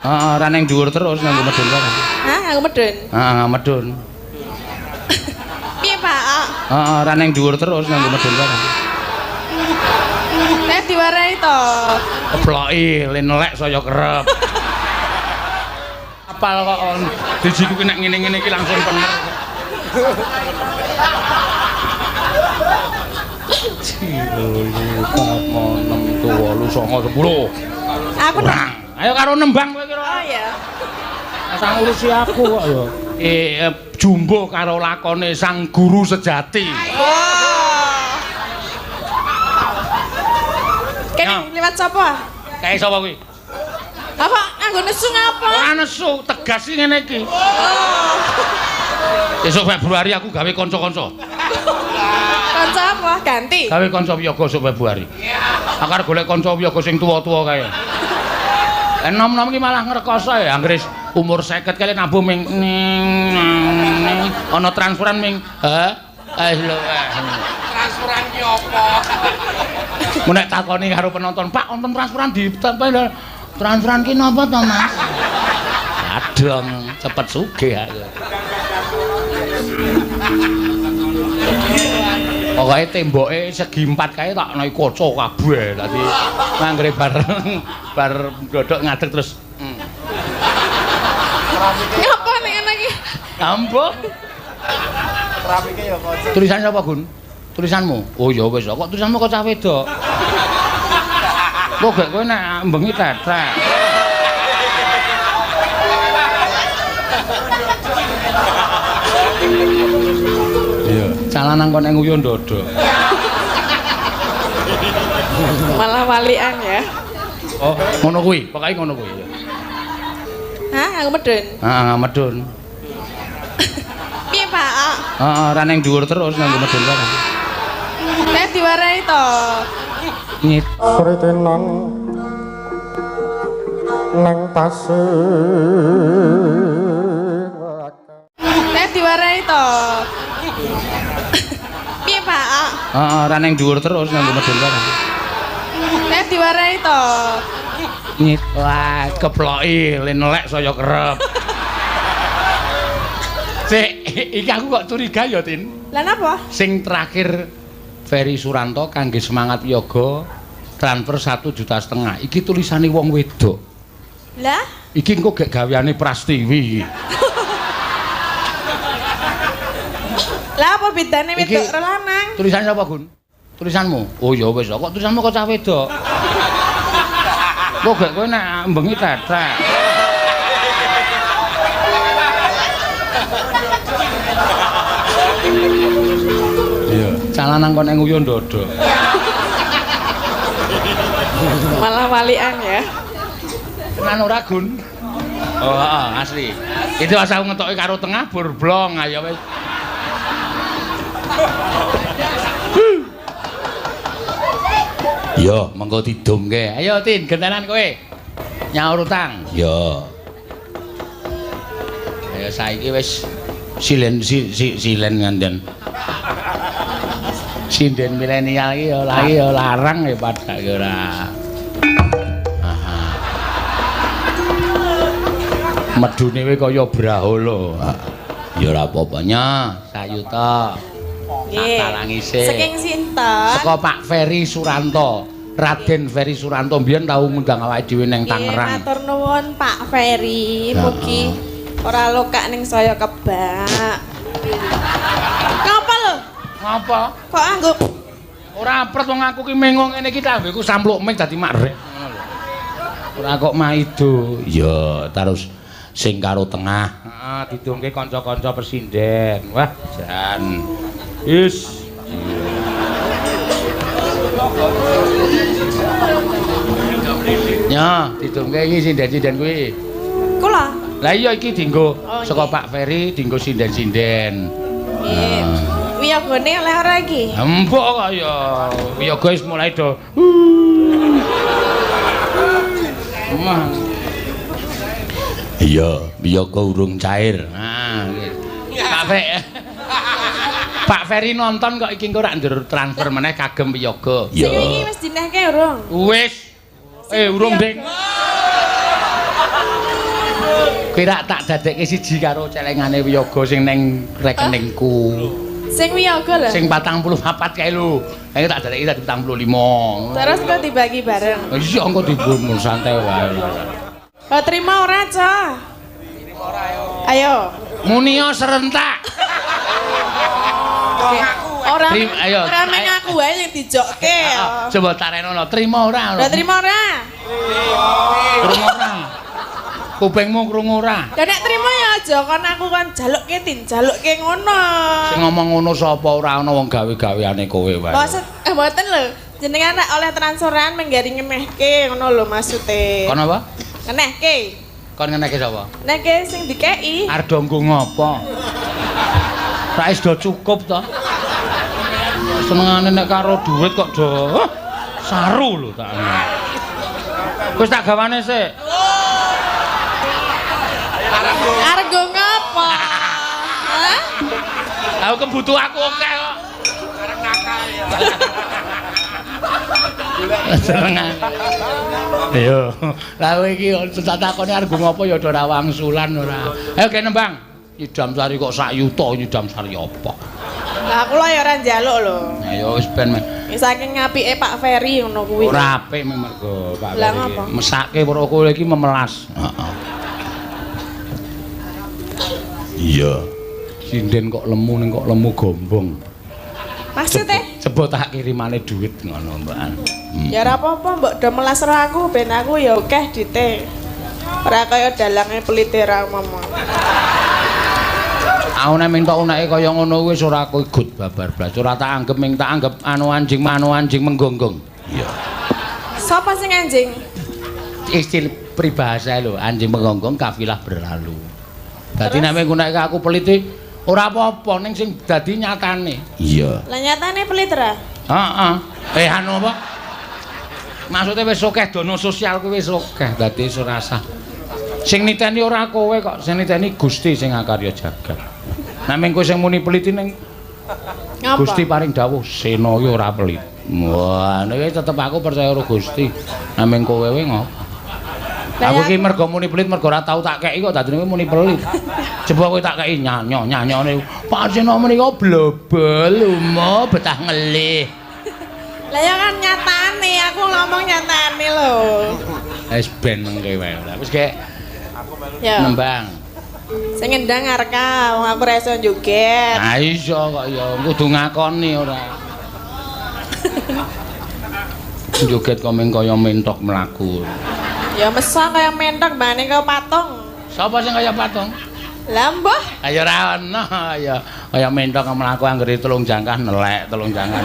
Heeh, ora ning dhuwur terus nganggo medun barang. Hah, nganggo medun? Heeh, medun. Piye, Pak? Heeh, ora ning dhuwur terus nganggo medun barang. Nek diwarai to. Keploki lenelek saya kerep. Apal kok dijiku ki nek ngene-ngene iki langsung bener. Aku Kurang. Ayo karo nembang kowe kira. Oh ya. Sang urusi aku kok ya. Jumbo karo lakone sang guru sejati. Oh. Kene liwat sapa? Kae sapa kuwi? Apa nganggo nesu ngapa? Ora nesu, tegas iki ngene iki. Oh. Esuk Februari aku gawe kanca-kanca. Kanca apa? Ganti. Gawe kanca wiyaga esuk Februari. Aku arep golek kanca wiyaga sing tuwa-tuwa kae. Enom-enom iki malah ngrekoso ya, anggere umur 50 kali nabung ming ana transferan ming transferan ki apa? Mun nek takoni karo penonton, Pak, wonten transferan di transferan ki napa to, Mas? Adong, cepet sugih aku. Pokoke temboke segi 4 kae tak nai kaca kabeh. Dadi manggere bar godhok ngadeg terus. Ngapa nek ngene iki? Ambo. Keramike ya kaca. Tulisan sapa, Gun? Tulisanmu? Oh ya wis, kok tulisanmu kok cah wedok. Kok gak kowe nek mbengi tetek. Iya, calanang kok nek nguyu ndodo. Malah walian ya. Oh, ngono kuwi, pokoke ngono kuwi. Hah, nganggo medun? Heeh, medun. Piye, Pak? Heeh, ora ning dhuwur terus nganggo medun barang. Nek diwarai to. Nyit. Pritenan nang tasih Nek diwarai to. Piye, Pak? Heeh, ora ning dhuwur terus nganggo medun barang. Nek diwarai to. Nyit. Wah, keploki lenelek saya kerep. Sik, iki aku kok curiga ya, Tin. Lah napa? Sing terakhir Ferry Suranto kangge semangat yoga transfer 1,5 juta. Iki tulisane wong wedok. Lah, Iki engko gek gaweane Prastiwi iki. lah apa bedane wedok Iki- karo lanang? Tulisan sapa, Gun? Tulisanmu? Oh ya wis, kok tulisanmu kok cah wedok. Kok gek kowe nek mbengi tetek. Iya, calanang kok nek nguyu ndodo. Malah walian ya. Tenan ora, Gun? Oh, heeh, asli. Itu asal ngetoki karo tengah bur blong ayo wis. Yo, mengko didumke. Ayo Tin, gentenan kowe. Nyaur utang. Yo. Ayo saiki wis silen ngandhen. Sinden milenial iki ya lagi ya larang ya padha ora. Aha. Medune kowe kaya Brahala. Ya ora apa-apa nya, sayuta. Nggih. Talangi sik. Saking sinten? Saka Pak Ferry Suranto. Raden Ferry Suranto mbiyen tau ngundang awake dhewe ning Nggih, Tangerang. matur nuwun Pak Ferry. Mugi ora lokak ning saya kebak. Ngapa lho? Ngapa? Kok anggo Ora apret wong aku ki mengo ngene iki tak ambekku sampluk ming dadi makrek ngono lho. Ora kok maido. Ya, terus sing karo tengah. Heeh, didungke kanca-kanca presiden. Wah, jan. Wis. Ya, didungke iki sinden-sinden kuwi. kula? Lah iya iki dienggo Oh, saka nggih. Pak Ferry dienggo sinden-sinden. Nggih. Wiyagane oleh ora iki? Mbok kok ya. Ya guys mulai do. Mah. Iya, wiyaga urung cair. Nah, nggih. Pak Ferry. Pak Ferry nonton kok iki engko rak ndur transfer meneh kagem wiyaga. Sing iki wis dinehke urung? Wis. Urung, Ding. Pirak tak dadekke siji karo celengane wiyaga sing ning rekeningku. Sing wiyaga lho. Sing 44 kae lho. Iki tak dadekke dadi 45. Terus kok dibagi bareng. Iya engko dibun santai wae. Oh, terima ora, Cah? Ayo. Munio serentak. Ora. Ayo. Ora meng aku wae sing dijokke. Coba tarenono, trimo ora? Ora trimo ora? Krungu ora. Kupingmu krungu ora? Lah nek trimo ya aja kon aku kon jalukke jalukke ngono. Sing ngomong ngono sapa ora ana wong gawe-gaweane kowe wae. Mboten lho. Jenengan nek oleh transferan menggari ngenehke ngono lho maksude. Kon apa? Ngenehke. Kon ngenehke sapa? Ngenehke sing dikeki. Arep nggo ngopo? Rak wis do cukup to. Senengane nek karo dhuwit kok do saru lho tak. Wis tak gawane sik. Argo ngapa? Hah? Aku kebutuh aku akeh kok. Arek nakal ya. Senengan. Yo, lha kowe iki tak takone arep ngopo ya ora wangsulan ora. Ayo ge nembang. Nyidam sari kok sak yuta nyidam sari apa? Lah kula ya ora njaluk lho. Ayo wis ben. Saking ngapike Pak Ferry ngono kuwi. Ora apik mergo Pak Lah Ferry. ngapa? Mesake weruh kowe iki memelas. Heeh. Iya. Sinden kok lemu ning kok lemu gombong. Maksudnya? Coba tak kirimane dhuwit ngono, Mbak. Ya ora apa-apa, mbok do melas ro aku ben aku ya akeh dite. Ora kaya dalange pelite ra momong. Aku nek minta uneke kaya ngono wis ora aku igut babar blas. Ora tak anggap ming tak anggap anu anjing menggonggong. Iya. Sapa sing anjing? Istilah peribahasa lho, anjing menggonggong kafilah berlalu. Dadi nek nggunakake aku pelite ora apa-apa ning sing dadi nyatane. Iya. Lah nyatane pelit ra? Heeh. Anu apa? Maksudnya wis akeh dono sosial kuwi wis akeh dadi wis ora sah. Sing niteni ora kowe kok, sing niteni Gusti sing akarya jagat. Nek mung kowe sing muni peliti ning Gusti paring dawuh Senaya ora pelit. Wah, nek tetep aku percaya karo Gusti. Nek mung kowe ngopo? Aku iki mergo muni pelit mergo ora tau tak keki kok dadine muni pelit. Coba kowe tak keki nyanyone. Pak Sena menika blebel lumo betah ngelih. Lah ya kan nyatane, aku ngomong nyatane lho. Wis ben mengke wae. Wis gek Ya. nembang. Sing ngendang arka, wong aku ora iso joget. Ah iso kok ya kudu ngakoni ora. Joget kok meng kaya mentok mlaku. Ya mesa kaya mentok mbane kaya patung. Sapa sing kaya patung? Lah mbah, Ayo ora ono ya kaya mentok mlaku anggere telung jangkah nelek telung jangkah.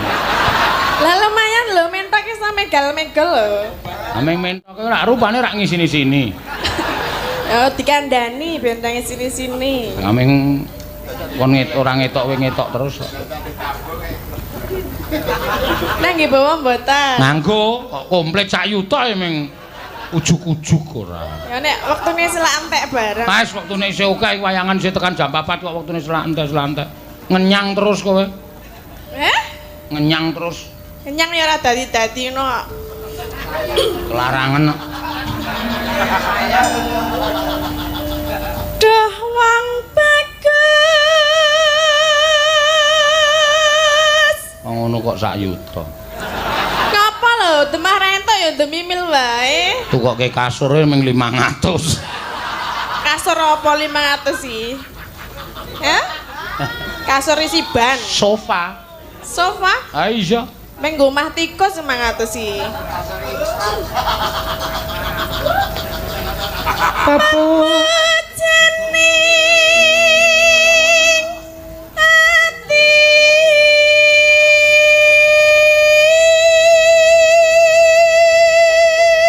lah lumayan lho mentok iso megal-megel lho. Ameng mentok ora rupane rak ngisini-sini. Ya dikandani bentange sini-sini. Ameng kon ora ngetok kowe ngetok terus. Nah nggih bawa mboten. Nganggo kok komplit sak yuta ya meng ujuk-ujuk ora. Ya nek wektune selak entek bareng. Wis wektune isih akeh wayangan isih tekan jam 4 kok wektune selak entek. Ngenyang terus kowe. Ngenyang terus. Kenyang ya ora dadi-dadi ngono. Kelarangan. Duh wong bagus. Ngono kok sak yuta. Ngapa lho demah rentok ya demi mil wae. Tukoke kasure mung 500. Kasur apa 500 sih? Ya? Kasur isi ban. Sofa. Sofa? Ah iya. Menggo omah tikus 500 sih.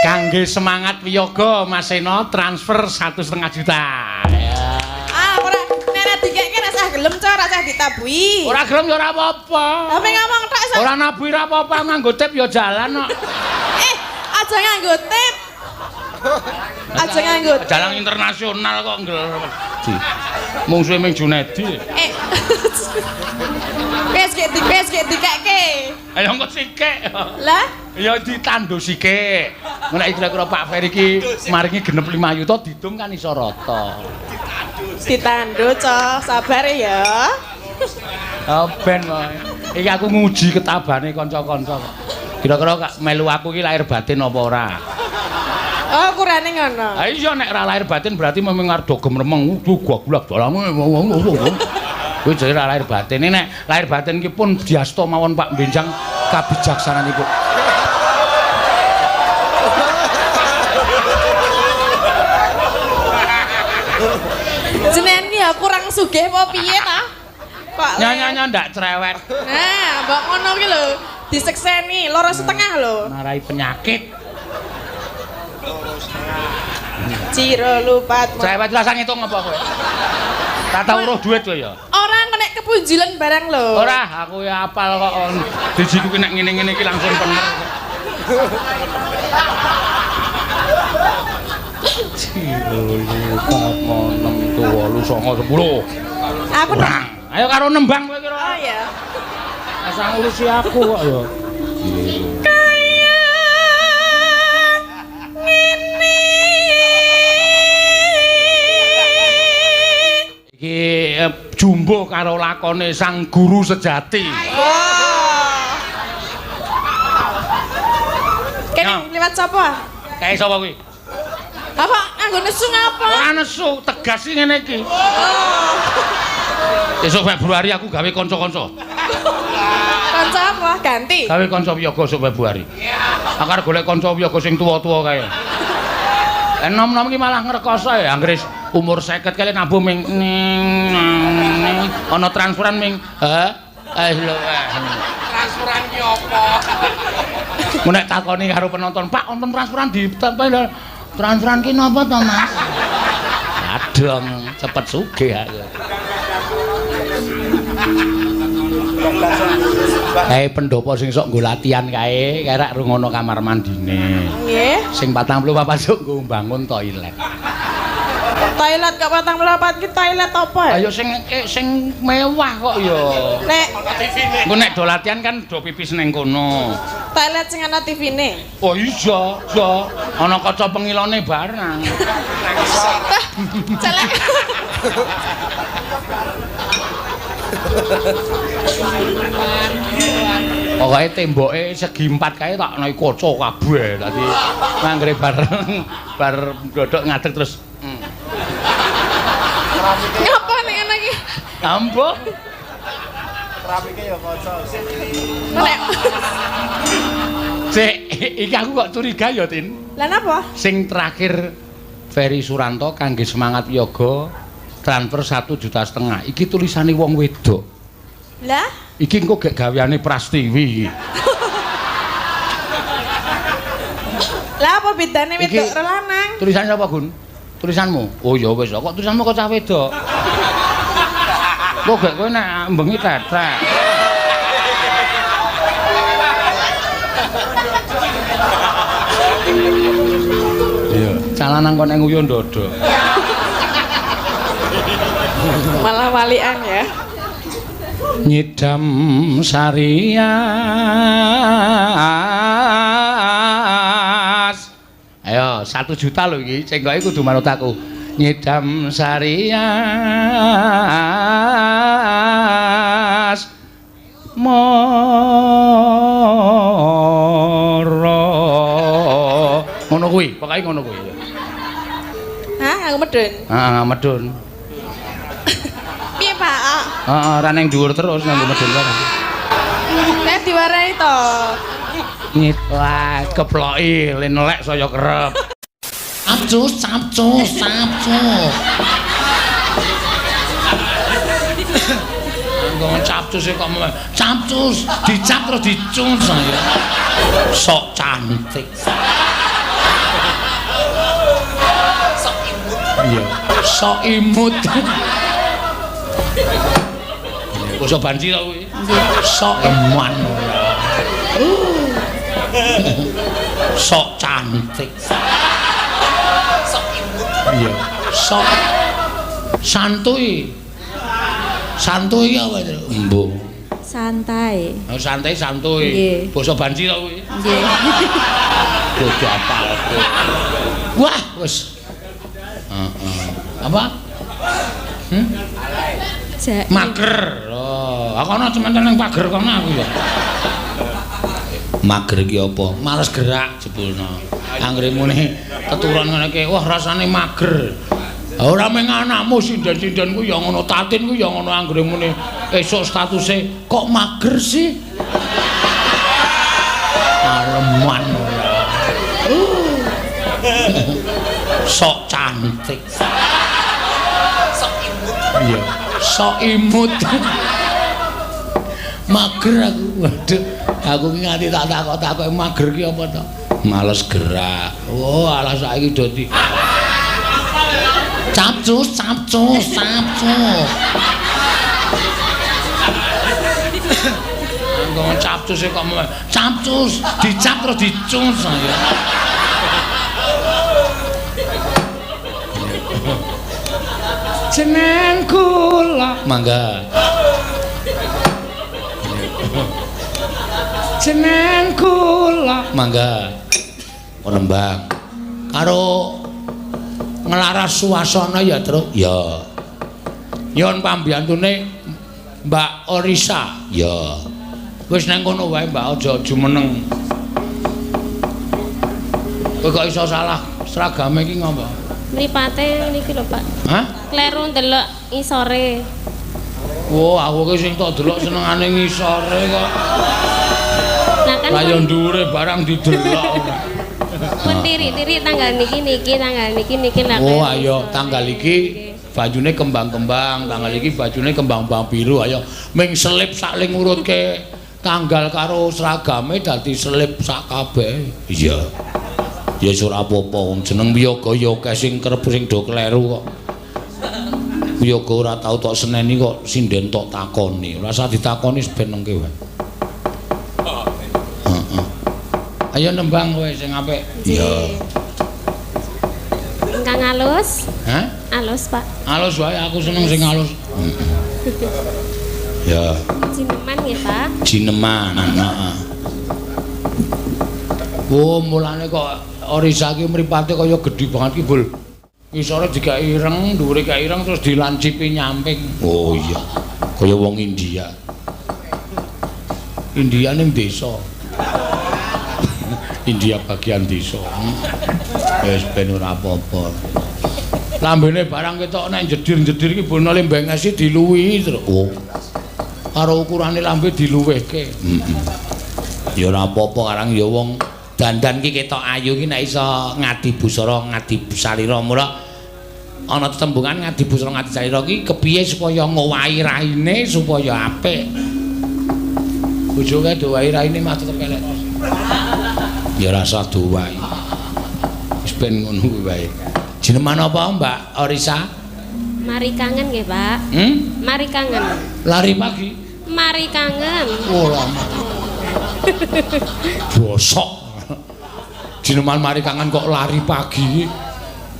Kangge semangat wiyaga Mas Sena transfer 1,5 juta. Ya. Ah ora nek dikeke ra usah gelem co, ra usah ditabuhi. Ora gelem ya ora apa-apa. Tapi ngomong tok iso. Ora nabuhi ra apa-apa nganggo tip ya jalan kok. Aja nganggo tip. Aja nganggo tip. Jalan internasional kok ngel. Mungsuhe ming Junedi. Wes gek dikeke. Ayo engko sikik. Lah, Ya ditandu sikik. Nek kira-kira Pak Ferry iki maringi genep 5 yuta didung kan iso rata. ditandu, Cok. Sabar ya. Ben wae. Iki aku nguji ketabane kanca-kanca. Kira-kira melu aku iki lahir batin apa ora? Oh, kurane ngono. Ha iya nek ora lahir batin berarti memang arep dogem remeng gagulak dalamu. Kuwi jare ora lahir batin. Nek lahir batin iki pun diasta mawon Pak Benjang kabijaksananipun. Jenengan ki ya kurang sugih apa piye ta? Kok Nyanyi ndak cerewet. Nah, mbok ngono ki lho, disekseni loro setengah lho. Marai penyakit. Ciro lupat. Cerewet rasa ngitung apa kowe? Tak tau uruh duit kowe ya. Ora kena kepunjulan barang lho. Ora, aku ya apal kok. Dijiku ki nek ngene-ngene iki langsung bener. Ciro lupat 6 8 9 10. Aku Kurang. Ayo karo nembang kowe kira. Oh ya. Asal ngurusi aku kok ya. Kaya ngene. Iki jumbo karo lakone sang guru sejati. Wah. Kene liwat sapa? Kae sapa kuwi? Apa anggo nesu ngapa? Ora nesu, tegas iki ngene iki. Oh. Esuk Februari aku gawe kanca-kanca. Kanca apa? Ganti. Gawe kanca wiyaga esuk Februari. Aku arep golek kanca wiyaga sing tuwa-tuwa kae. Enom-enom iki malah ngrekoso ya, anggere umur 50 kali nabuh ming ana transferan ming lho. Transferan ki apa? Mun nek takoni karo penonton, "Pak, wonten transferan di transferan ki napa to, Mas?" Adong, cepet sugih aku. Kae pendopo sing sok nggo latihan kae, kerek rungono kamar mandine. Nggih. Sing 44 sok nggo mbangun toilet. Toilet kok 44 ki toilet apa ya? Ayo sing mewah kok ya. Nek Engko nek do latihan kan do pipis ning kono. toilet sing ana TV-ne. Oh iya, iya. Ana kaca pengilone barang. Celek. Pokoke temboke segi 4 kae tak nai kaca kabeh. Dadi manggere bar ndodok ngadeg terus. Ngapa nek ngene iki? Ambo. Rapike ya kaca. Nek Sik, iki aku kok curiga ya, Tin. Lah napa? Sing terakhir Ferry Suranto kangge semangat yoga transfer 1,5 juta. Iki tulisane wong wedok. Lah, Iki engko gek gaweane Prastiwi iki. lah apa bedane wedok Iki- karo lanang? Tulisannya apa, Gun? Tulisanmu? Oh ya wis, kok tulisanmu kok cah wedok. Kok gek kowe nek mbengi tetek. Iya, calanang kok nek nguyu ndodo. Malah walian ya. Nyidam Sarias. Ayo 1 juta lho iki, cengkoke kudu manut aku. Nyidam Sarias. Moro. Ngono kuwi, pokoke ngono kuwi. Hah, aku medun. Heeh, medun. Piye, Pak? Heeh, ora ning dhuwur terus nganggo medun wae. Nek diwarai to. Wah, keploki lenelek saya kerep. Capcus. Ngomong capcus kok mau capcus, dicap terus dicus saya. Sok cantik. Iya, sok imut. Basa banci to kuwi. Sok eman. Sok cantik. Sok imut. Iya, sok santuy. Santuy iki apa itu? Embo. Santai. Oh, santai santuy. Nggih. Basa banci to kuwi. Nggih. Kudu apal. Wah, wis. Apa? Jaim. Mager. Oh, aku ana cementan ning pager kono aku ya. Mager iki apa? Males gerak jebulno. Anggere mune keturun ngene iki, wah rasane mager. Ora mung anakmu sinden-sinden ku ya ngono, tatin ku ya ngono anggere mune esuk statuse kok mager sih? Aleman ora. Sok cantik. Sok imut. Iya, sok imut. Mager aku. Waduh, aku ki nganti tak takok mager ki apa to? Males gerak. Oh, alah saiki dadi capcus. Ngomong capcus kok capcus, dicap terus dicus ya. Jeneng kula mangga. Jeneng kula mangga. Penembang karo ngelaras suasana ya terus ya nyon pambiyantune Mbak Orisa ya wis nang kono wae Mbak aja jumeneng kowe kok iso salah seragame iki ngopo mripate niki lho Pak hah kleru ndelok isore aku ki sing tok delok senengane ngisore kok nah kan kaya ndure barang didelok pun tirik-tirik tanggal niki lah. Oh ayo tanggal iki bajune kembang-kembang, tanggal iki bajune kembang-kembang biru ayo ming selip saling ngurutke tanggal karo seragame dadi selip sak kabeh. Iya. Ya ora apa-apa wong jeneng wiyaga ya akeh sing kerep sing do kleru kok. Wiyaga ora tau tok seneni kok sinden tok takoni. Ora usah ditakoni ben nengke wae. Ayo nembang kowe sing apik. Iya. Ingkang alus? Hah? Alus, Pak. Alus wae aku seneng sing alus. Ya. Jineman nggih, Pak. Jineman, heeh. Oh, mulane kok Orisa ki mripate kaya gedhi banget ki, Bul. Isore digawe ireng, dhuwure gawe ireng terus dilancipi nyamping. Oh iya. Kaya wong India. India ning desa. India bagian desa. Wis ben ora apa-apa. Lambene barang ketok nek jedir-jedir iki bono lembengesi diluwi terus. Oh. Karo ukurane lambe diluwehke. Ya ora apa-apa karang ya wong dandan ki ketok ayu ki nek iso ngadi busara, ngadi salira mula ana tetembungan ngadi busara ngadi salira ki kepiye supaya ngowahi raine supaya apik. Bojoke dowahi raine mah tetep elek. Ya rasa duwai. Wis ben ngono kuwi wae. Jenengan apa, Mbak Orisa? Mari kangen nggih, Pak. Mari kangen. Lari pagi. Mari kangen. Oh, lama. Bosok. Jenengan mari kangen kok lari pagi.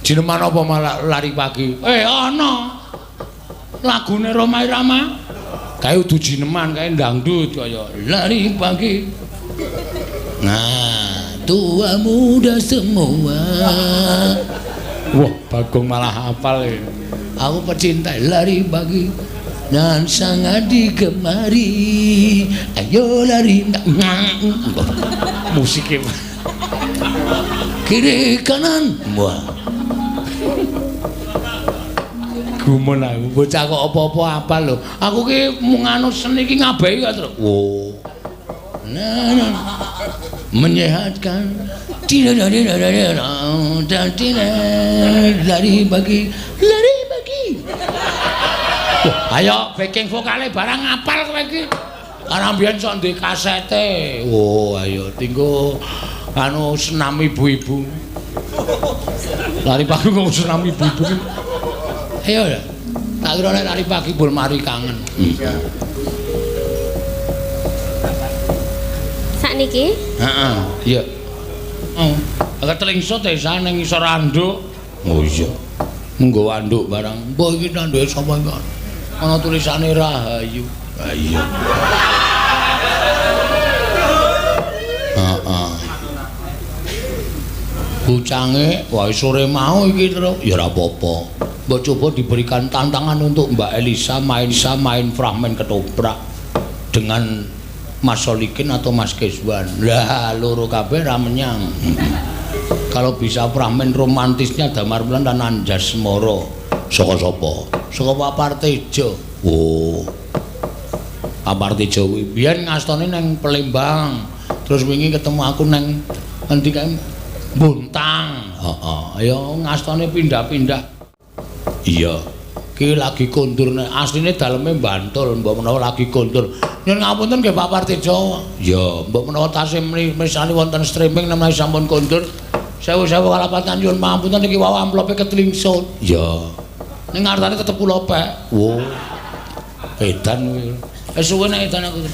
Jenengan apa malah lari pagi? Ana. Lagune Roma Irama. Kae udu jineman, kae dangdut kaya lari pagi. Nah, tua muda semua. Wah, Bagong malah hafal ya. Aku pecinta lari pagi dan sangat digemari. Ayo lari. Musiknya. Kiri kanan. Wah. Gumun aku bocah kok apa-apa hafal lho. Aku ki mung anu seni ki ngabehi kok terus. Oh. Nah, menyehatkan tidak lari pagi. Ayo backing vokale barang ngapal kowe iki karena mbiyen sok ndek kasete. Oh ayo tinggo anu senam ibu-ibu lari pagi kok senam ibu-ibu ayo tak kira nek lari pagi bul mari kangen. Sakniki? Heeh, iya. Agak telingso desa ning ngisor anduk. Oh iya. Munggo anduk barang. Mbah iki anduke sapa kok? Ana tulisane Rahayu. Ha iya. Bucange, wah sore mau iki terus ya ora apa-apa. Mbok coba diberikan tantangan untuk Mbak Elisa main fragmen ketoprak dengan Mas Solikin atau Mas Keswan. Lah loro kabeh ra menyang. Kalau bisa fragmen romantisnya Damar Wulan dan Anjas Moro. Saka sapa? Saka Pak Partejo. Oh. Pak Partejo kuwi biyen ngastane nang Palembang. Terus wingi ketemu aku nang endi kae Bontang. Heeh. Ya ngastane pindah-pindah. Iya. Ki lagi kondur nek asline daleme Bantul, mbok menawa lagi kondur. Nyun ngapunten nggih Pak Partejo. Ya, mbok menawa tasih misale wonten streaming menawi sampun kondur. Sewu-sewu kalapatan nyun pangapunten iki wau amplope ketlingsut. Ya. Ning ngartane tetep kula pek. Wo. Edan kuwi. Suwe nek edan aku.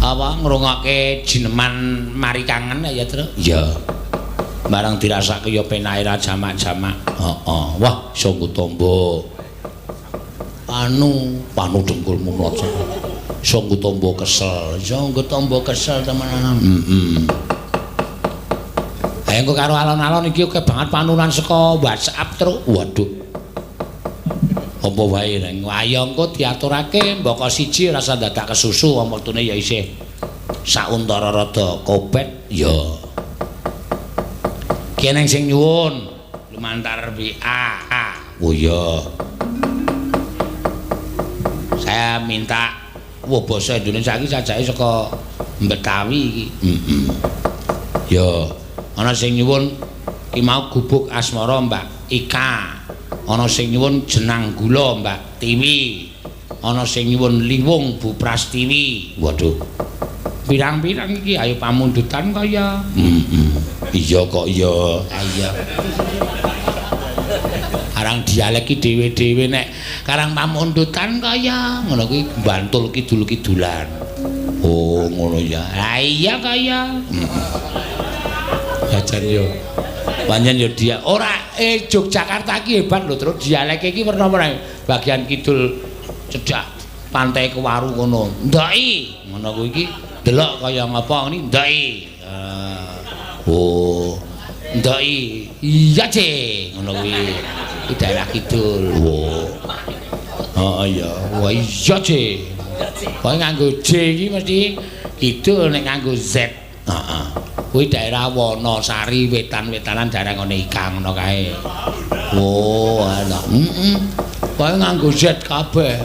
Apa ngrungokke jineman mari kangen ya, Tru? Ya. Barang dirasake ya penake ra jamak-jamak. Heeh. Wah, Sangga Tamba. Panu dengkulmu mlocot. Sangga Tamba kesel. Sangga Tamba kesel temenan. Ayo engko karo alon-alon iki oke banget panunan saka WhatsApp terus. Waduh. Apa wae nang ayo engko diaturake mboko siji rasa dadak kesusu wong wektune ya isih sauntara rada kopet ya. Keneng sing nyuwun lumantar WA. Oh iya. Saya minta basa Indonesia iki sajake saka Betawi iki. Ya, ana sing nyuwun ki mau gubuk asmara Mbak Ika. Ana sing nyuwun jenang gula Mbak Tiwi. Ana sing nyuwun liwung Bu Prastiwi. Waduh. Pirang-pirang iki ayo pamundutan kaya. Iya kok iya. Iya. Arang dialek iki dhewe-dhewe nek karang pamundutan kaya ngono kuwi Bantul kidul-kidulan. Oh, ngono ya. Ha iya kaya. Jajan yo. Panjen yo dia ora Yogyakarta iki hebat lho, terus dialek iki werna-werna. Bagian kidul cedhak pantai Kewaru ngono. Ndaki, ngono kuwi iki delok kaya ngapa ngene ndaki. Oh, ndaki. Iya, Ce. Ngono kuwi. Iki daerah kidul. Oh. Iya. Wah, iya, Ce. Pokoke nganggo J iki mesti kidul nek nganggo Z. Heeh. Kuwi daerah Wonosari, wetan-wetanan daerah ngene Ikang ngono kae. Oh, ala. Pokoke nganggo Z kabeh.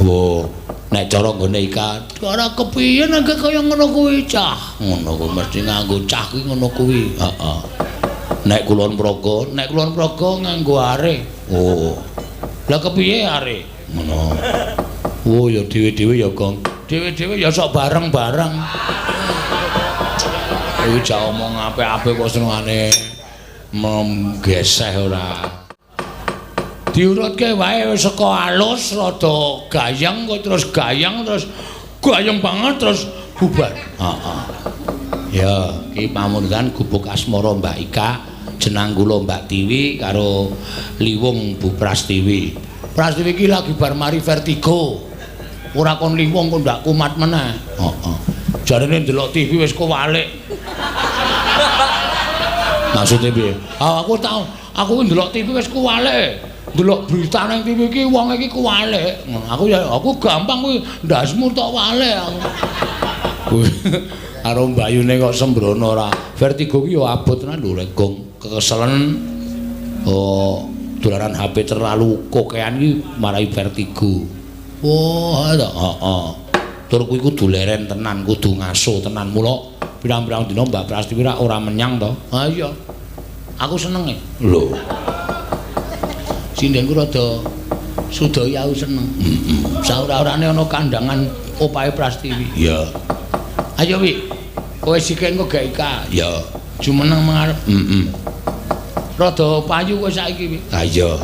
Oh, nek cara nggone Ika, ora kepiye nek kaya ngono kuwi cah. Ngono kuwi mesti nganggo cah kuwi ngono kuwi. Heeh. Nek Kulon Progo nganggo are. Oh. Lah kepiye are? Ngono. Oh, ya dhewe-dhewe ya, Gong. Dhewe-dhewe ya sok bareng-bareng. Iki jak omong apik-apik kok senengane menggeseh ora. Diurutke wae saka alus rada gayeng kok terus gayeng banget terus bubar. Heeh. Ya, iki pamundutan gubuk asmara Mbak Ika, jenang kula Mbak Tiwi karo liwung Bu Prastiwi. Prastiwi iki lagi bar mari vertigo. Ora kon liwung kok ndak kumat meneh. Heeh. Jarene ndelok TV wis kewalik. Maksudnya piye? Aku tau, aku ndelok TV wis kewalik. Ndelok berita nang TV iki wong iki kewalik. Aku gampang kuwi ndasmu tok walik aku. Karo mbayune kok sembrono ora. Vertigo ki yo abot tenan lho rek Gong. Kekeselen dolaran HP terlalu kokean iki marai vertigo. Wah, heeh. Tur kuwi kudu leren tenan, kudu ngaso tenan. Mula pirang-pirang dina Mbak Prastiwi ora menyang to. Ha iya. Aku senenge. Lho. Sindengku rada sudaya aku seneng. Saura-urane ana kandangan opahe Prastiwi. Iya. Ayo wi. Kowe sik engko gak Ika. Ya. Jumeneng mengarep. Rada payu kowe saiki wi. Ha iya.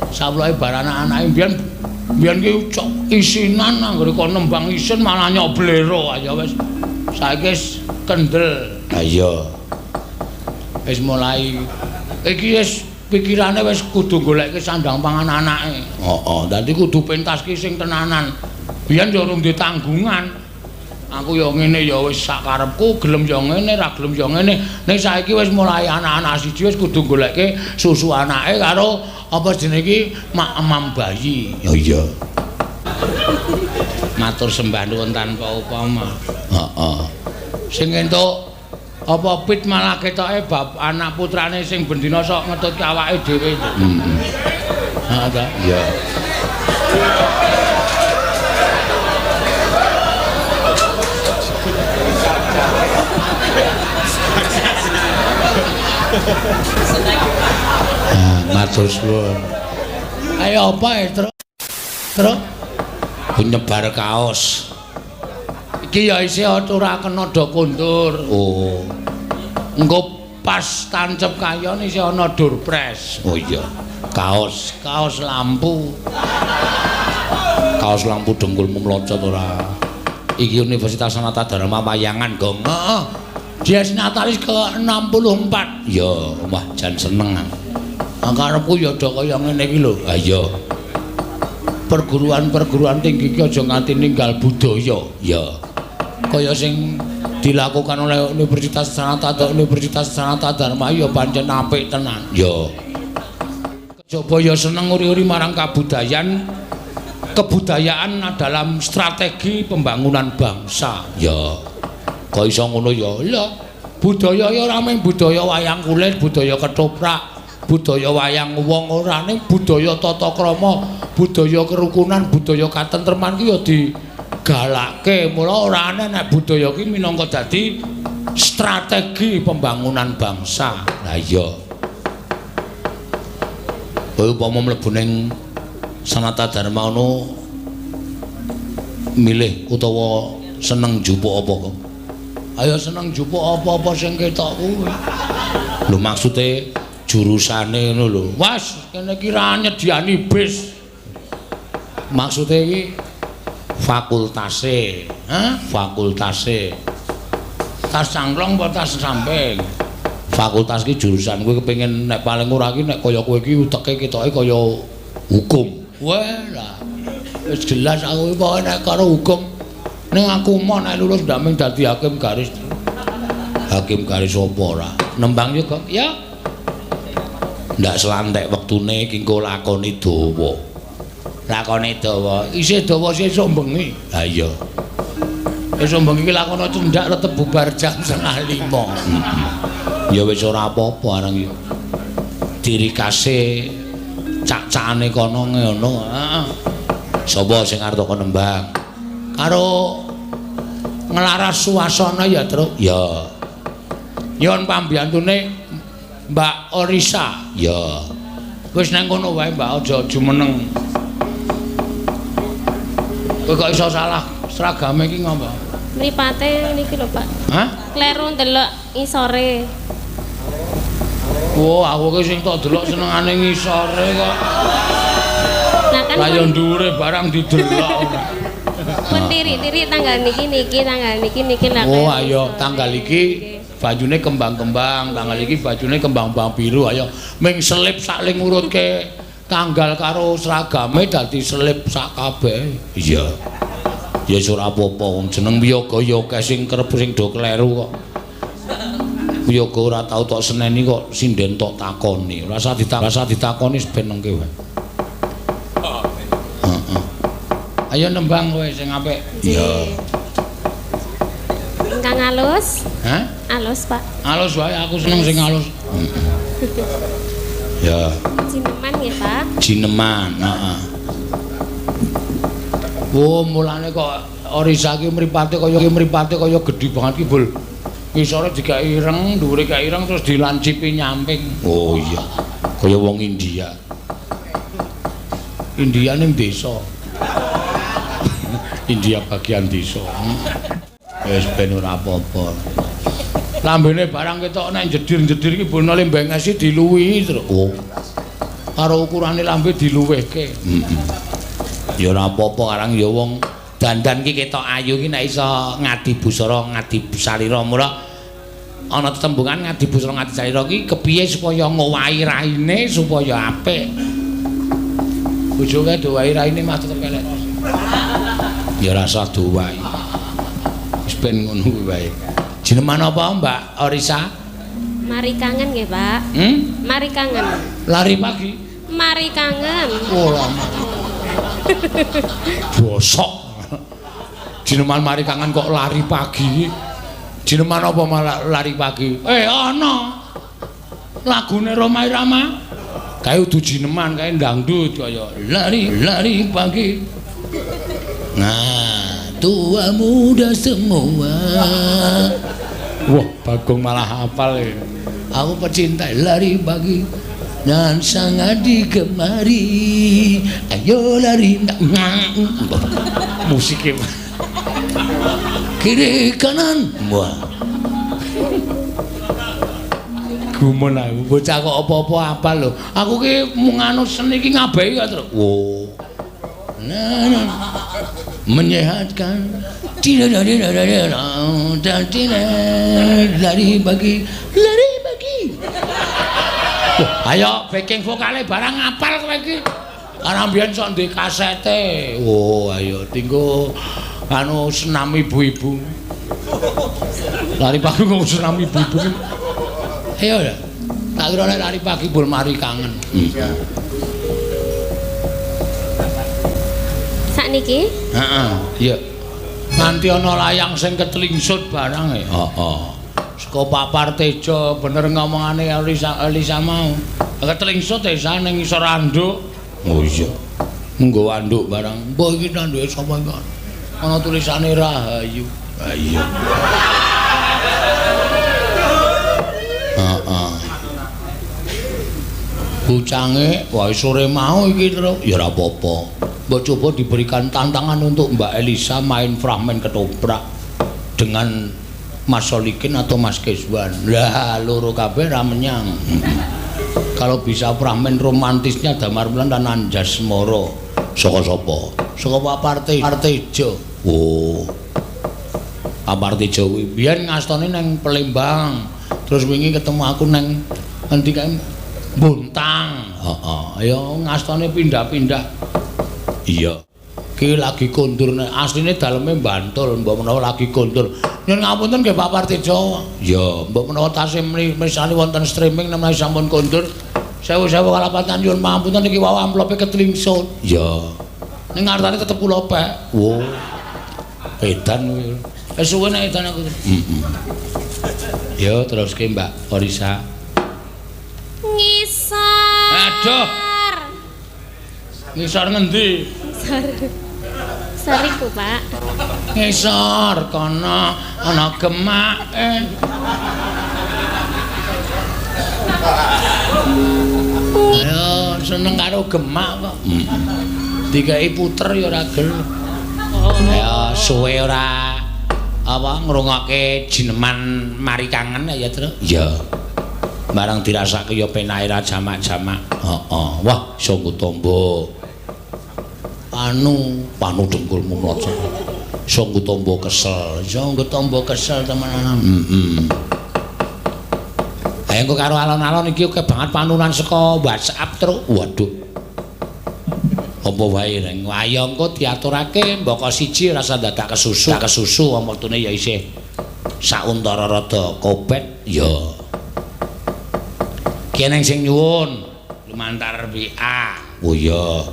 Sawloke bar anak-anake mbiyen ki isinan anggere kok nembang isin malah nyoblero aja wis. Saiki wis kendel. Ha iya. Wis mulai iki wis pikirane wis kudu goleke sandang pangan anake. Heeh, dadi kudu pentas ki sing tenanan. Biyen yo urung ditanggungan. Aku ya ngene ya wis sak karepku, gelem ya ngene, ra gelem ya ngene. Ning saiki wis mulai anak-anak siji wis kudu goleke susu anake karo apa jenenge iki emam bayi. Ya iya. Matur sembah nuwun tanpa upama. Heeh. Sing entuk apa pit malah ketoke bab anak putrane sing bendina sok ngetutke awake dhewe. Heeh ta? Iya. Matur suwun. Ayo apa Tru? Tru? Nyebar kaos. Iki ya isih ora kena do kondur. Oh. Engko pas tancep kayon isih ana durpres. Oh iya. Kaos lampu. Kaos lampu dengkulmu mlocot ora. Iki Universitas Sanata Dharma Wayangan, Gong. Heeh. Dies Natalis ke-64. Ya, wah jan seneng. Karepku ya do kaya ngene iki lho. Ha iya. Perguruan-perguruan tinggi iki aja nganti ninggal budaya. Ya. Kaya sing dilakukan oleh Universitas Sanata Dharma ya pancen apik tenan. Ya. Coba ya seneng uri-uri marang kebudayaan dalam strategi pembangunan bangsa. Ya. Kok iso ngono ya? Lah, budaya ya ora mung budaya wayang kulit, budaya ketoprak, budaya wayang wong ora ning budaya tata krama, budaya kerukunan, budaya katentreman ki ya digalake. Mula ora aneh nek budaya ki minangka dadi strategi pembangunan bangsa. Lah iya. Kowe upama mlebu ning Sanata Dharma ngono milih utawa seneng jupuk apa kok? Ayo seneng jupuk apa-apa sing ketok kuwi. Lho maksude jurusane ngono lho. Wes kene iki ra nyediani bis. Maksude iki fakultase, fakultase. Tas cangklong apa tas samping? Fakultas iki jurusan kowe kepengin nek paling ora iki nek kaya kowe iki uteke ketoke kaya hukum. Wah lah. Wis jelas aku iki pokoke nek karo hukum ning aku mau nek lulus ndak mung dadi hakim garis. Hakim garis apa ora? Nembang yo kok. Ya. Ndak selantek wektune iki engko lakoni dawa. Lakoni dawa. Isih dawa sesuk bengi. Ha iya. Esuk bengi iki lakono cendak tetep bubar jam 4:30. Ya wis ora apa-apa areng yo. Dirikase cak-cakane kono ngono. Heeh. Sapa sing arep kok nembang? Karo ngelaras suasana ya, Truk. Ya. Yon pambiyantune Mbak Orisa. Ya. Wis nang kono wae, Mbak, aja jumeneng. Kowe kok iso salah seragame iki ngopo? Mripate niki lho, Pak. Hah? Kleru ndelok isore. Oh, aku ki sing tok delok senengane ngisore kok. Nah kan Lah yo ndure barang didelok. pun tirik-tirik tanggal niki lah. Oh, ayo tanggal iki bajune kembang-kembang, tanggal iki bajune kembang-kembang biru. Ayo ming selip saling ngurutke tanggal karo seragame dadi selip sak kabeh. Iya. Ya ora apa-apa wong jeneng wiyaga sing kerep sing do kleru kok. Wiyaga ora tau tok seneni kok sinden tok takoni. Ora usah ditakoni ben nengke wae. Ayo nembang kowe sing apik. Iya. Ingkang alus? Hah? Alus, Pak. Alus wae aku seneng sing alus. Ya. Jineman nggih, Pak. Jineman, heeh. Oh, mulane kok Orisa ki mripate kaya gedhi banget ki, Bul. Ngisore digawe ireng, dhuwure gawe ireng terus dilancipi nyamping. Oh iya. Kaya wong India. India ning desa. India bagian desa. Wis ben ora apa-apa. Lambene barang ketok nek jedir-jedir iki bono lembengesi diluwihi terus. Oh. Karo ukurane lambe diluwihke. Ya ora apa-apa karang ya wong dandan ki ketok ayu ki nek iso ngadi busara, ngadi salira mula ana tetembungan ngadi busara, ngadi salira ki kepiye supaya ngowahi raine supaya apik. Bojoke dowahi raine mah tetep elek. Ya rasa dowahi. ben ngono kuwi wae. Jenengan apa, Mbak Orisa? Mari kangen nggih, Pak. Mari kangen. Lari pagi. Mari kangen. Oh, lama. Bosok. Jenengan mari kangen kok lari pagi. Jenengan apa malah lari pagi? Ana. Lagune Roma Irama. Kae udu jenengan kae dangdut kaya lari pagi. Nah, tua muda semua. Wah, Bagong malah hafal ya. Aku pecinta lari pagi dan sangat digemari. Ayo lari. Musiknya kiri kanan. Wah. Gumun aku, bocah kok apa-apa apal lho. Aku ki mung anu seni ki ngabehi kok terus. Wo. Nah. Menyehatkan. Lari pagi. Ayo backing vokale barang apal kowe iki. Karena mbiyen sok ndek kasete. Oh, ayo tinggo anu senam ibu-ibu. Lari pagi kok senam ibu-ibu. Ayo ya. Tak kira nek lari pagi bul mari kangen. Sakniki? Heeh, iya. Nganti ana layang sing ketlingsut barang e. Heeh. Saka Pak Partejo bener ngomongane Elisa mau. Ketlingsut e ning isor anduk. Oh iya. Nggo anduk barang. Mbah iki anduke sapa kok? Ana tulisane Rahayu. Ha iya. Bucange wae sore mau iki terus ya ora apa-apa. Mbok coba diberikan tantangan untuk Mbak Elisa main fragmen ketoprak dengan Mas Solikin atau Mas Keswan. Lah loro kabeh ra menyang. Kalau bisa fragmen romantisnya Damar Wulan dan Anjas Moro. Saka sapa? Saka Pak Partejo. Oh. Pak Partejo kuwi biyen ngastane nang Palembang. Terus wingi ketemu aku nang endi kae Bontang. Heeh. Ayo ngastane pindah-pindah. Iya. Ki lagi kondur nek asline daleme Bantul, mbok menawa lagi kondur. Nyun ngapunten nggih Pak Partejo. Ya, mbok menawa tasih misale wonten streaming menawi sampun kondur. Sewu-sewu kalapatan nyun ngapunten iki wau amplope ketlingsut. Ya. Ning ngartane tetep kula pek. Wo. Edan kuwi. Wis suwe nek edan aku. Yo teruske Mbak Orisa. Ngisor. Aduh. Ngisor ngendi? Sariku, Pak. Ngisor kono ana gemake. Ayo seneng karo gemak kok. Dikai puter ya ora gelem. Ayo suwe ora apa ngrungokke jineman mari kangen ya terus. Iya. Barang dirasake ya penake ra jamak-jamak. Heeh. Wah, sungguh tombo. Panu dengkulmu mlocot. Sungguh tombo kesel. Sungguh tombo kesel teman-teman. Ayo engko karo alon-alon iki oke banget panunan saka WhatsApp terus. Waduh. Apa wae reng. Ayo engko diaturake mboko siji rasa dadak kesusu. Dadak kesusu wong wektune ya isih sauntara rada kopet ya. Keneng sing nyuwun lumantar WA. Oh iya.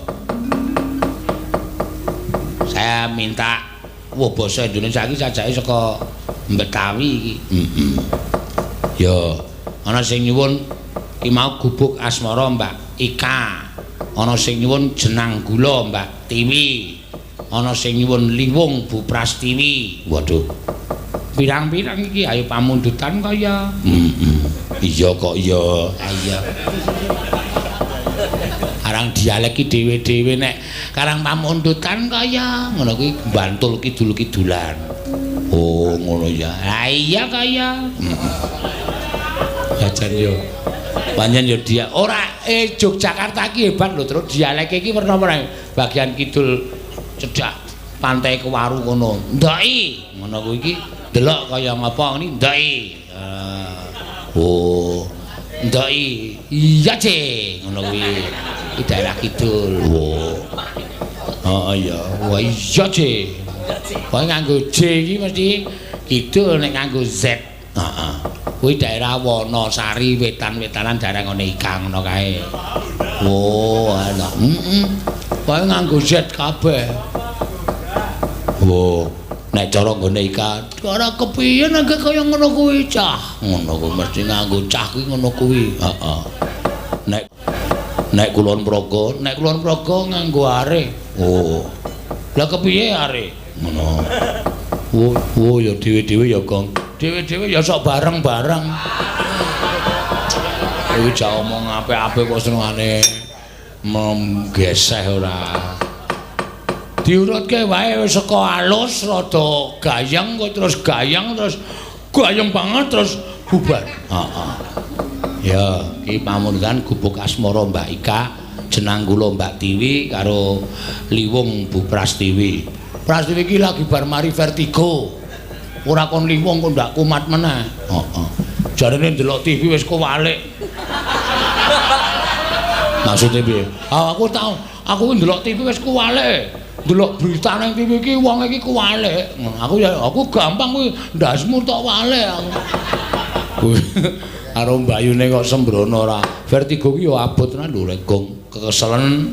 Saya minta basa Indonesia iki sajake saka Betawi iki. Ya, ana sing nyuwun ki mau gubuk asmara Mbak Ika. Ana sing nyuwun jenang gula Mbak Tiwi. Ana sing nyuwun liwung Bu Prastiwi. Waduh. Pirang-pirang iki ayo pamundutan kaya. Iya kok iya. Iya. Karang dialek iki dhewe-dhewe nek karang pamundutan kaya ngono kuwi Bantul kidul-kidulan. Oh, ngono ya. Ha iya kaya. Jajan yo. Panjen yo dia ora Yogyakarta iki hebat lho, terus dialek iki werna-werna bagian kidul cedhak pantai Kewaru ngono. Ndaki, ngono kuwi iki delok kaya ngapa ngene ndaki. Oh, ndaki. Iya, Ce. Ngono kuwi. Iki daerah kidul. Oh. Heeh ya. Wah iya, Ce. Pokoke nganggo J iki mesti kidul nek nganggo Z. Heeh. Kuwi daerah Wonosari wetan-wetanan daerah ngene Ika ngono kae. Oh, ana. Kowe nganggo Z kabeh. Oh, nek cara nggone Ika, ora kepiye nek kaya ngono kuwi cah. Ngono kuwi mesti nganggo cah kuwi ngono kuwi. Heeh. Nek Kulon Progo nganggo are. Oh. Lah kepiye are? Ngono. Oh ya dhewe-dhewe ya Gong. Dhewe-dhewe ya sok bareng-bareng. Iki ja omong apik-apik kok senengane menggeseh ora. Diurutke wae wis saka alus rada gayeng kok terus gayeng banget terus bubar. Heeh. Ya, iki pamundutan gubuk asmara Mbak Ika, jenang kula Mbak Tiwi karo Liwung Bu Prastiwi. Prastiwi iki lagi bar mari vertigo. Ora kon liwung kok ndak kumat meneh. Heeh. Jarene ndelok TV wis kowalik. Maksudnya piye? Aku ndelok TV wis kowalik. Ndelok berita nang TV iki wong iki kowalik. Aku gampang kuwi ndasmu tok walik aku. Karo mbayune kok sembrono ora. Vertigo ki yo abot tenan lho Rek Gong. Kekeselen.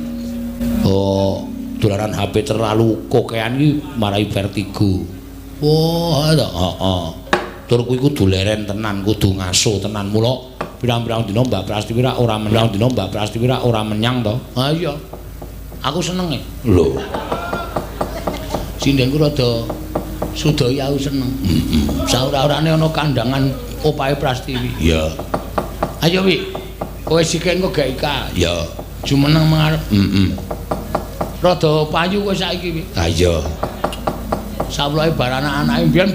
Oh, dolanan HP terlalu kokean iki marai vertigo. Wah, heeh. Tur kuwi kudu leren tenan, kudu ngaso tenan. Mula pirang-pirang dina Mbak Prastiwi ora menyang to. Ha iya. Aku seneng e. Lho. Sindengku rada sudaya aku seneng. Saura-urane ana kandangan opahe Prastiwi. Iya. Ayo wi. Kowe sikek engko gak Ika. Ya. Jumeneng mengarep. Rada payu kowe saiki wi. Ha iya. Sawloke bar anak-anake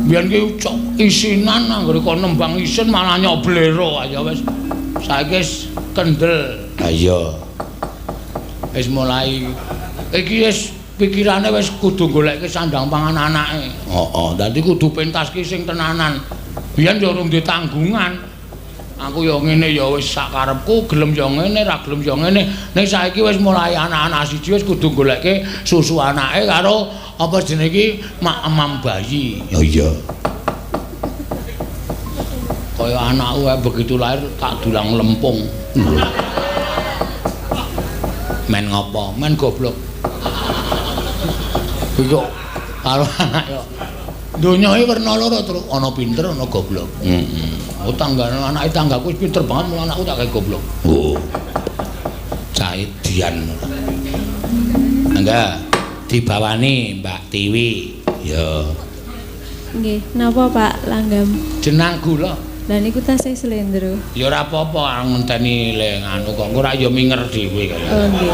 biyen ki cok isinan anggere kok nembang isin malah nyoblero aja wis. Saiki wis kendel. Ha iya. Wis mulai iki wis pikirane wis kudu goleke sandang pangan anake. Heeh, dadi kudu pentas ki sing tenanan. Biyen yo urung ditanggungan. Aku yo ngene ya wis sak karepku, gelem yo ngene, ra gelem yo ngene. Ning saiki wis mulai anak-anak siji wis kudu goleke susu anake karo apa jenenge iki mak emam bayi. Ya iya. Kaya anakku begitu lahir tak dulang lempung. Men ngopo? Men goblok. Kok karo anak yo. Donya iki werna loro terus ana pinter ana goblok. Oh tanggane anake tanggaku wis pinter banget mula anakku tak kaya goblok. Oh. Cah Dian. Enggak dibawani Mbak Tiwi. Ya. Nggih, napa Pak Langgam? Jenang kula. Lah niku tasih slendro. Ya ora apa-apa ngenteni le anu kok ora ya minger dhewe kaya. Oh nggih.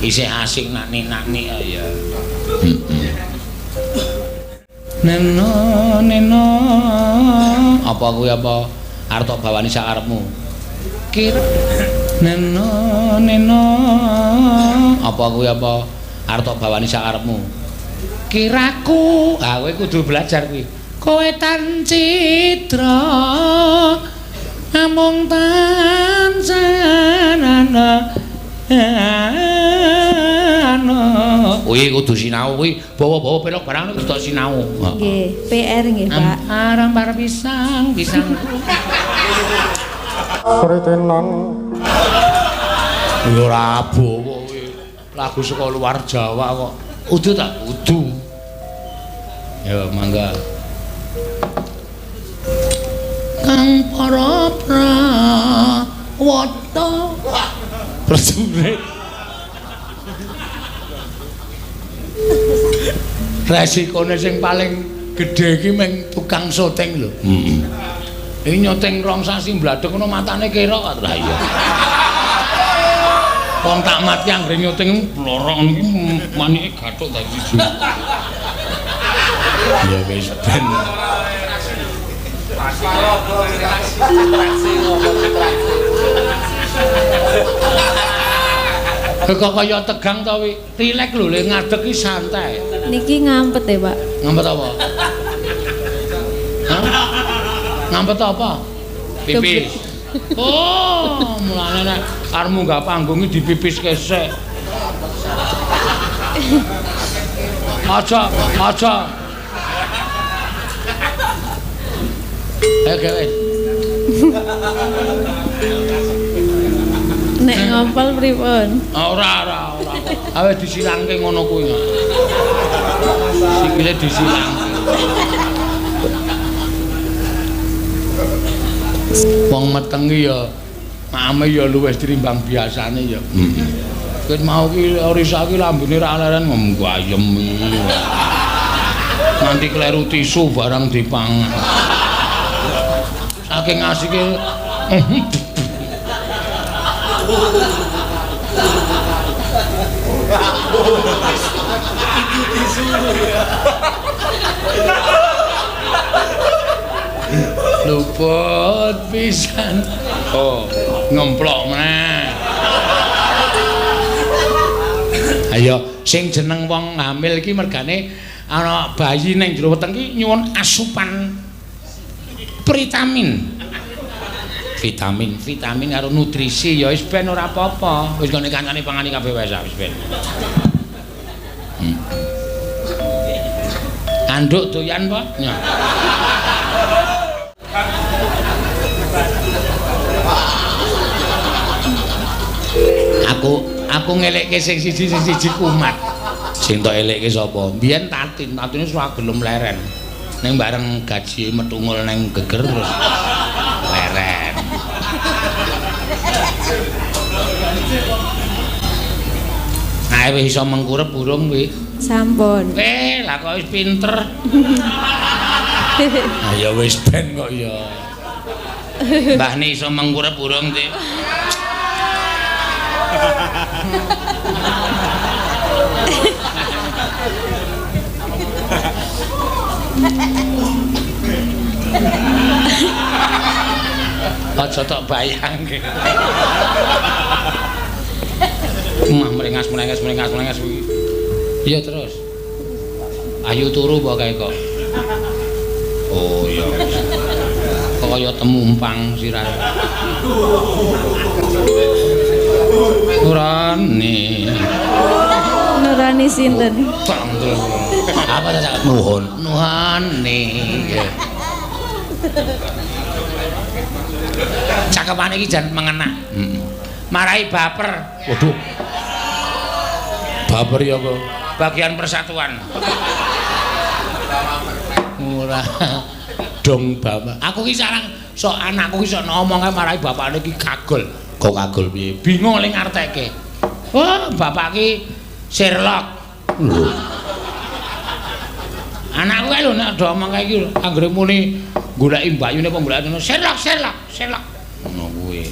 Isih asik nakni-nakni ya. Neno apa kuwi apa arep tok bawani sak arepmu kira neno apa kuwi apa arep tok bawani sak arepmu kiraku kowe kudu belajar kuwi kowe tan citra amung tanjana kuwi kudu sinau kuwi bawa-bawa pelok barang kudu tok sinau. Nggih, PR nggih, Pak. Arambar pisang. Pretenan. Ya ora bawa kuwi. Lagu saka luar Jawa kok. Udu tak? Udu. Ya mangga. Kang para prawata. Prajurit. Resikone sing paling gedhe iki mung tukang syuting lho. Heeh. Iki nyuting rong sasi mbladek ngono matane kerok lah iya. Wong tak mati anggere nyuting blorok niki manike gathuk dadi siji. Ya wis ben. Kok kaya tegang to wi? Rilek lho le ngadeg ki santai. Niki ngampet ya, Pak. Ngampet apa? Hah? Ngampet apa? Pipis. Oh, mulane nek arepmu gak panggung iki dipipis kesek. Aja. Gawe. Nek ngopal pripun? Ora. Awe disilangke ngono kuwi. Sikile disilangke. Wong metengi ya mame ya luwes tinimbang biasane ya. Ket mau ki Risa ki lambene ra leren nggayem. Nanti kleru tisu barang dipangan. Saking asike luput pisan. Oh, ngemplok meneh. Ayo, sing jeneng wong hamil iki mergane ana bayi ning jero weteng iki nyuwun asupan vitamin karo nutrisi ya wis ben ora apa-apa. Wis ngene kancane pangani kabeh wis ben. Anduk doyan apa? Ya. Aku ngelekke sing siji kumat. Sing tok elekke sapa? Biyen Tatine ora gelem leren. Ning bareng gaji metu ngul ning geger terus leren. Nah, wis iso mengkurep burung kuwi. Sampun. Lah kok wis pinter. Ah ya wis ben kok ya. Mbahne iso mengkurep burung iki. Aja tok bayangke. Merengas kuwi. Iya terus. Ayu turu apa kae kok? Oh iya. Kok kaya temumpang sirahe. Nurani sinten? Apa ta nuhane. Cakepane iki jan mengena. Marai baper. Waduh. Baper ya kok. Bagian persatuan. Ora dong bapak. Aku ki sarang sok anakku ki sok ngomong kae marai bapakne ki kagol. Kok kagol piye? Bingung ling ngarteke. Wah, bapak ki Sherlock. Lho. Anakku kae lho nek do omong kae iki lho, anggere muni goleki mbayune apa goleki Sherlock. Ngono kuwi.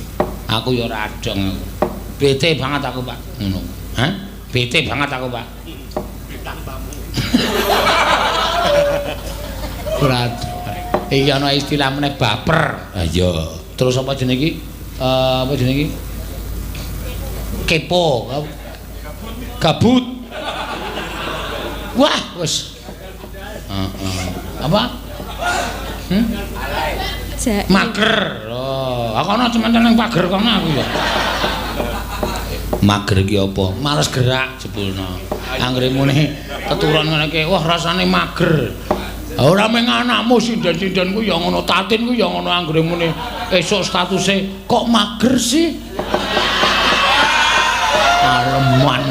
Aku ya ora adong. Bete banget aku, Pak. Ngono. Hah? Bete banget aku, Pak. Berat. Iki ana istilah meneh baper. Ha iya. Terus apa jenenge iki? Apa jenenge iki? Kepo. Gabut. Wah, wis. Apa? Mager. Oh, aku ana cemen nang pager kono aku ya. Mager iki apa? Males gerak jebulno. Anggere muni keturun ngene iki, wah rasane mager. Ora mung anakmu sinden-sinden ku ya ngono, Tatin ku ya ngono anggere muni esuk statuse kok mager sih? Areman.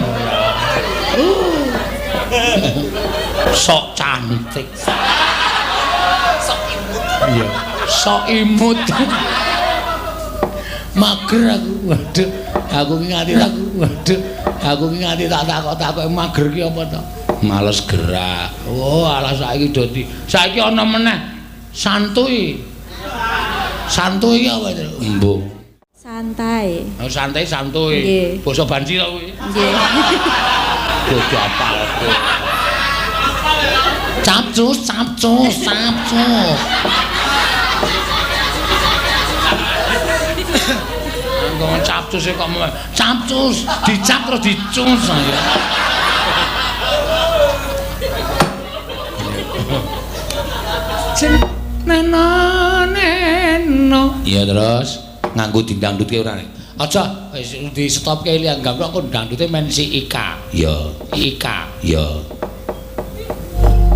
Sok cantik. Sok imut. Iya, sok imut. Mager aku. Waduh, aku ki nganti tak takok mager ki apa to? Males gerak. Oh, alah saiki dadi. Saiki ana meneh santuy. Santuy apa itu? Embuh. Santai. Oh, santai santuy. Nggih. Basa Banci to kuwi. Nggih. Kudu apalke. Capcus. Anggo capcus kok capcus dicap terus dicus ya. Neno. Iya terus nganggo dangdut ora nek. Aja wis di stop kae liang ganggu aku dangdute men si Ika. Iya, Ika. Iya.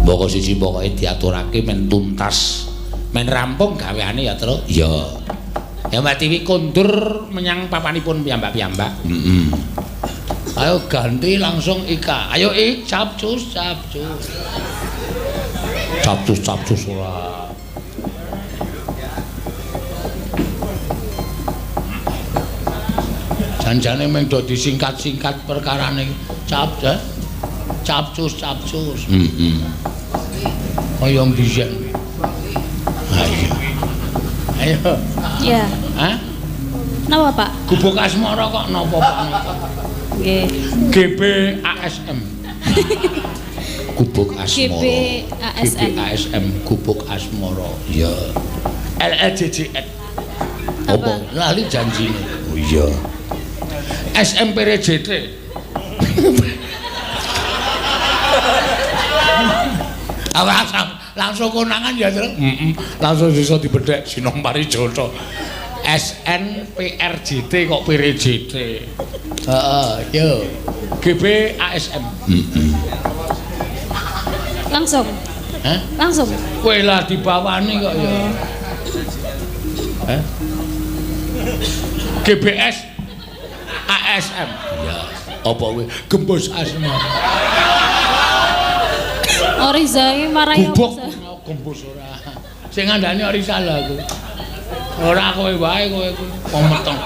Mboko siji pokoke diaturake men tuntas. Men rampung gaweane ya terus ya. Ya Mbak Tiwi kondur menyang papanipun piyambak-piyambak. Ayo ganti langsung Ika. Ayo Ik capcus. Capcus ora. Janjane mung do disingkat-singkat perkarane capcus. Kaya mbiyen. Ayo. Ya. Hah? Napa, Pak? Gubuk asmara kok napa, Pak? Nggih. GBASM. Gubuk asmara. GBASM. Gubuk asmara. Ya. LLJJN. Apa? Lali janjine. Oh iya. SMPRJT. Langsung konangan ya, Tru? Langsung bisa dibedhek Sinom Parijata. SNPRJT kok PRJT. Heeh, yo. GBASM. Langsung. Hah? Langsung. Kowe lah dibawani kok ya. Hah? GBS ASM. Ya, apa kowe gembos asmara. Orizae marai Gubuk apa? gembos ora. Sing ngandani ora salah aku. Ora kowe wae kowe pemeteng.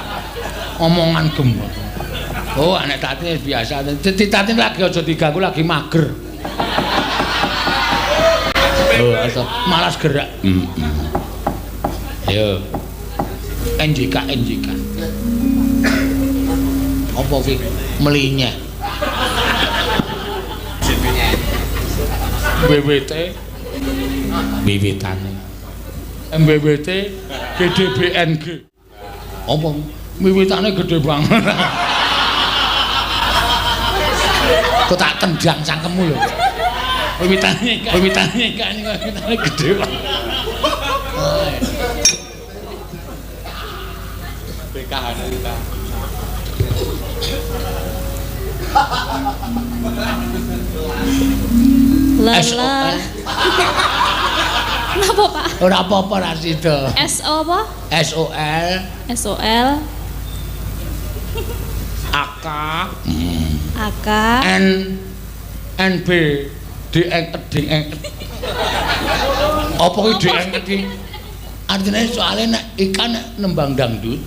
Omongan gembos. Oh, anak tati biasa. Tati lagi aja diganggu lagi mager. Oh, atau malas gerak. Yo. NJK. Apa ki melinyah? BWT wiwitane. MBWT GDBNG. Apa wiwitane gede banget. Kok tak tendang cangkemmu lho. Wiwitane kan wiwitane gede banget. BKH kita. Lala. Napa, Pak? Ora apa-apa ra sida. SO apa? SOL AK AK NB DN. Apa kuwi DN iki? Artine soalé nek ikan nembang dangdut.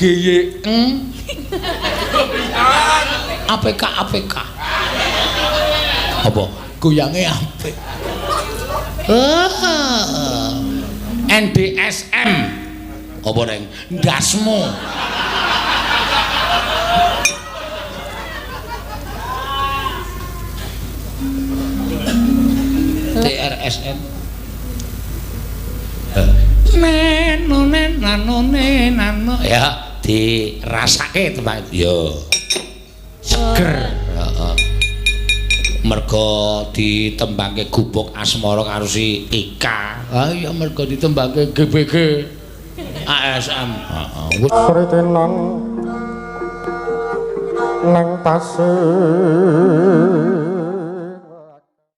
GYN APK. Apa? Goyange apik. NDSM. Apa reng? Ndasmu. TRSN. Nano. Ya, dirasake tembang itu. Yo. Seger. Heeh. Mergo ditembangke gubuk asmara karo si Ika. Ah iya mergo ditembangke GBG ASM. Heeh. Sritenan nang pasir